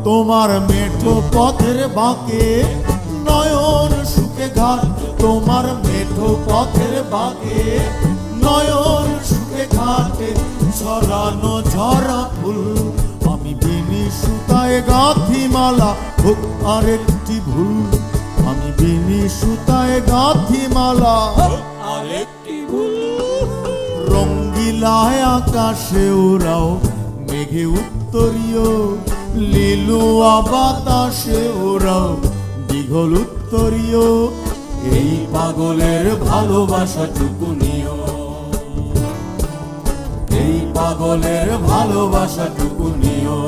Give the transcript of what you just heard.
তোমার মেঠো পথের বাঁকে নয়ন সুখে ঘাট, তোমার মেঠো পথের বাঁকে নয়ন সুখে ঘাটে ছড়ানো ঝরা ফুল। আমি বিনি সুতায় গাঁথি মালা, হোক আরেকটি ভুল। আমি বিনি সুতায় গাঁথি মালা, আরেকটি ভুল। রঙ্গিলায় আকাশে ওরাও মেঘে উত্তরীয়, লিলুয়া বাতাসে ওরাও দীঘল উত্তরীয়। এই পাগলের ভালোবাসাটুকু নিও, এই পাগলের ভালোবাসাটুকু নিও।